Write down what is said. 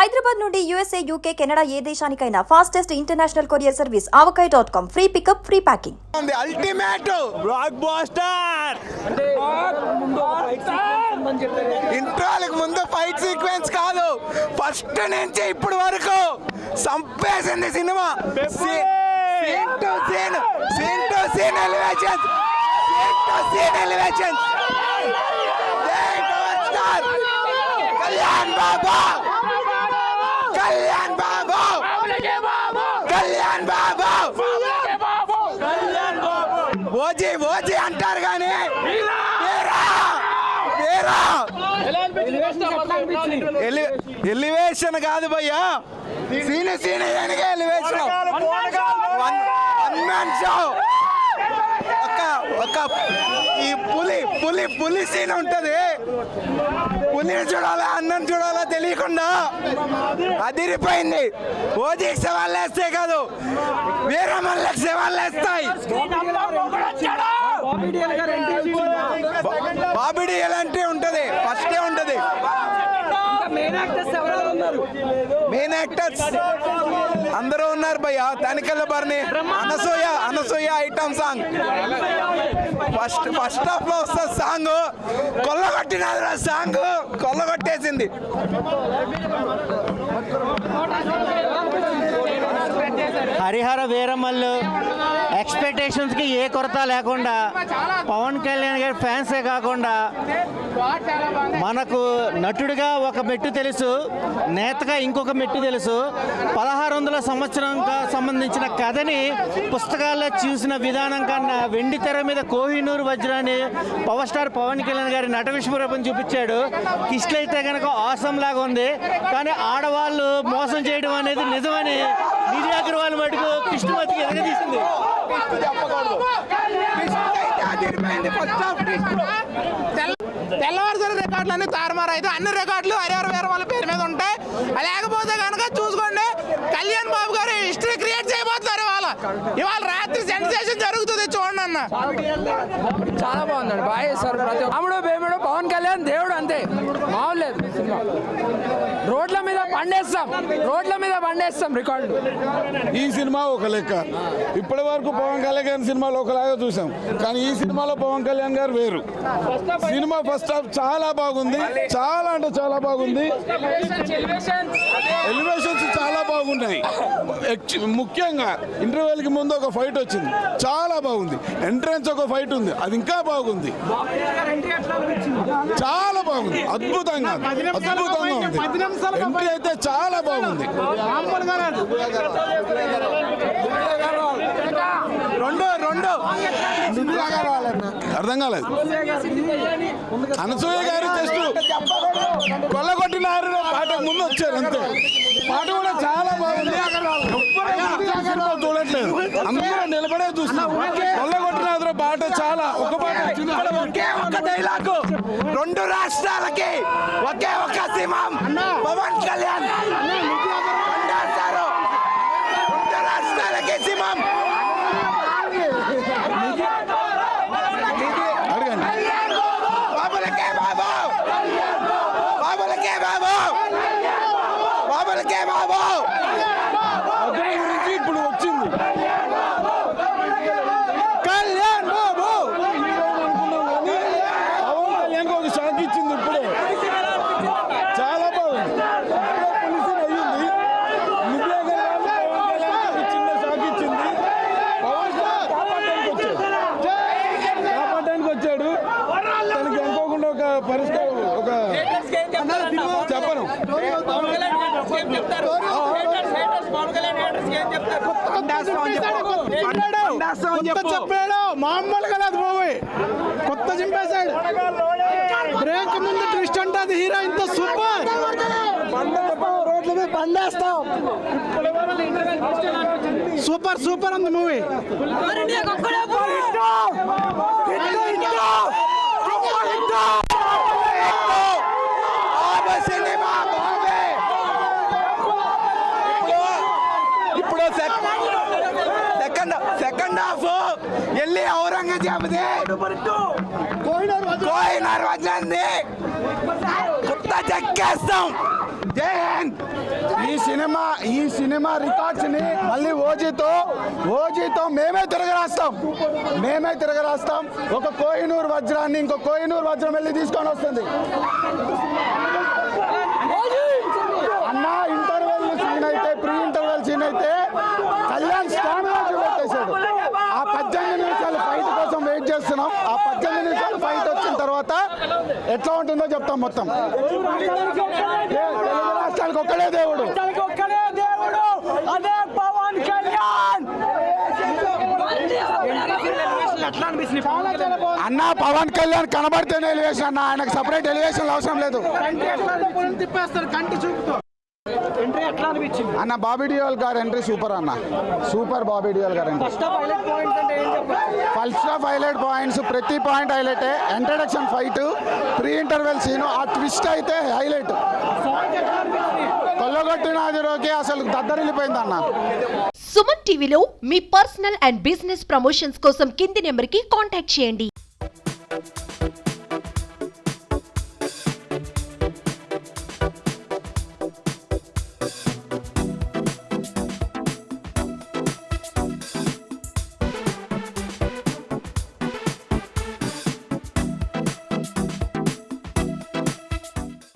హైదరాబాద్ నుండి USA, UK, Canada ఏ దేశానికైనా fastest international courier service avocai.com. Free pickup, free packing. Ultimate block buster ఇంట్రోలకు ముందు ఫైట్ సీక్వెన్స్ కాదు, ఫస్ట్ నుంచి ఇప్పుడు వరకు సంపేసింది సినిమా. Scene to scene elevations, Kalyan Babu OG అంటారు కానీ ఎలివేషన్ కాదు భయ్యా, సీన్ ఎలివేషన్. ఒక ఈ పులి సీన్ ఉంటది, పులిని చూడాలా అన్నం చూడాలా తెలియకుండా అదిరిపోయింది. ఓజీకి సవాళ్ళు వేస్తే కాదు, వీరమల్లకి సవాళ్ళు వేస్తాయి. బాబిడి ఎలాంటి ఉంటది, ఫస్టే ఉంటది. మెయిన్ యాక్టర్స్ అందరూ ఉన్నారు భయ్య. Tanikella Bharani, Anasuya item song first half లో వస్తుంది. సాంగ్ కొల్లగొట్టినది, సాంగ్ కొల్లగొట్టేసింది. హరిహర వీరమల్లు ఎక్స్పెక్టేషన్స్కి ఏ కొరత లేకుండా, పవన్ కళ్యాణ్ గారి ఫ్యాన్సే కాకుండా మనకు నటుడిగా ఒక మెట్టు తెలుసు, నేతగా ఇంకొక మెట్టు తెలుసు. 1600 సంవత్సరంగా సంబంధించిన కథని పుస్తకాల్లో చూసిన విధానం కన్నా వెండి తెర మీద కోహినూరు వజ్రాన్ని పవర్ స్టార్ పవన్ కళ్యాణ్ గారి నట విశ్వరూపం చూపించాడు. కిష్లు అయితే కనుక ఆసం లాగా ఉంది, కానీ ఆడవాళ్ళు మోసం చేయడం అనేది నిజమని నిధి అగర్వాల్ మటుకు కృష్ణమతికి ఎదగదీసింది. తెల్లవారుజాము రికార్డులన్నీ తారుమారు అయితే అన్ని రికార్డులు హరిహర వీరమల్లు పేరు మీద ఉంటాయి. లేకపోతే కనుక చూసుకోండి, కళ్యాణ్ బాబు గారు హిస్టరీ క్రియేట్ చేయబోతున్నారు. ఇవాళ రాత్రి సెన్సేషన్ జరుగుతుంది, చూడండి అన్న. చాలా బాగుందండి, బాగా చేస్తారు. ప్రతి అమ్ముడు బేముడు పవన్ కళ్యాణ్ దేవుడు, అంతే, మామూలు లేదు సినిమా. రోడ్ల మీద పండేస్తాం రికార్డు. ఈ సినిమా ఒక లెక్క. ఇప్పటి వరకు పవన్ కళ్యాణ్ సినిమాలో ఒకలాగా చూసాం, కానీ ఈ సినిమాలో పవన్ కళ్యాణ్ గారు వేరు. సినిమా ఫస్ట్ హాఫ్ చాలా బాగుంది, చాలా అంటే చాలా బాగుంది. ఎలివేషన్స్ చాలా బాగున్నాయి. ముఖ్యంగా ఇంటర్వెల్ కి ముందు ఒక ఫైట్ వచ్చింది, చాలా బాగుంది. ఎంట్రన్స్ ఒక ఫైట్ ఉంది, అది ఇంకా బాగుంది, చాలా బాగుంది, అద్భుతంగా ఉంది. ఎంట్రీ అయితే చాలా బాగుంది. అర్థం కాలేదు. అనసూయ గారు జస్ట్ కొల్లగొట్టినారు పాట ముందు వచ్చారు, అంతే. పాట కూడా చాలా బాగుంది, చూడట్లేదు, అందరూ నిలబడే చూస్తున్నారు. కొల్లగొట్టినారు పాట చాలా, ఒక పాట ఒకే ఒక డైలాగు, 2 రాష్ట్రాలకి ఒకే ఒక సింహం పవన్ కళ్యాణ్. 2 రాష్ట్రాలకి సింహం. ఇప్పుడు వచ్చింది కళ్యాణ్ బాబు, పవన్ కళ్యాణ్ ఒక షాక్ ఇచ్చింది. ఇప్పుడు చాలా బాగుంది. అయ్యింది చిన్న షాక్ ఇచ్చింది. పవన్ కాపాడడానికి వచ్చాడు. తనకి అనుకోకుండా ఒక పరిష్కారం, ఒక చెప్పను చెప్పాడు, మామూలుగా లేదు మూవీ, కొత్త చింపేశాడు. బ్రేక్ ముందు ట్విస్ట్ ఉంటుంది, హీరోయిన్ తో సూపర్. రోడ్ల మీద బండేస్తాం, సూపర్ ఉంది మూవీ. ఇప్పుడు సెకండ్ హాఫ్ వెళ్ళి ఔరంగజేబుది కోహినూర్ వజ్రాన్ని కొత్త చెక్కేస్తాం. జై హింద్. సినిమా రికార్డ్స్ ని మళ్ళీ ఓజీతో మేమే తిరగరాస్తాం. ఒక కోహినూర్ వజ్రాన్ని ఇంకో కోహినూర్ వజ్రం వెళ్ళి తీసుకొని వస్తుంది. అన్న ప్రీ ఇంటర్వెల్ సీన్ అయితే కళ్యాణ్ స్టామినా చూపెట్టేశాడు. ఆ 18 నిమిషాలు ఫైట్ కోసం వెయిట్ చేస్తున్నాం. ఆ 18 నిమిషాలు ఫైట్ వచ్చిన తర్వాత ఎట్లా ఉంటుందో చెప్తాం. మొత్తం తెలుగు రాష్ట్రాలకు ఒక్కడే దేవుడు, అదే పవన్ కళ్యాణ్. అన్న పవన్ కళ్యాణ్ కనబడితేనే ఎలివేషన్ అన్న, ఆయనకు సపరేట్ ఎలివేషన్ అవసరం లేదు అన్న. బాబీ డియోల్ గారు ఎంట్రీ సూపర్ అన్న, సూపర్. బాబీ డియోల్ గారు entry first half highlight points, ప్రతి పాయింట్ హైలైటే. Introduction fight, pre interval scene, ఆ ట్విస్ట్ అయితే హైలైట్. కొల్లగొట్టిన అదిరోకి అసలు దద్దరిల్లిపోయింది అన్న. సుమన్ టీవీలో మీ పర్సనల్ అండ్ బిజినెస్ ప్రమోషన్స్ కోసం కింది నెంబర్కి కాంటాక్ట్ చేయండి.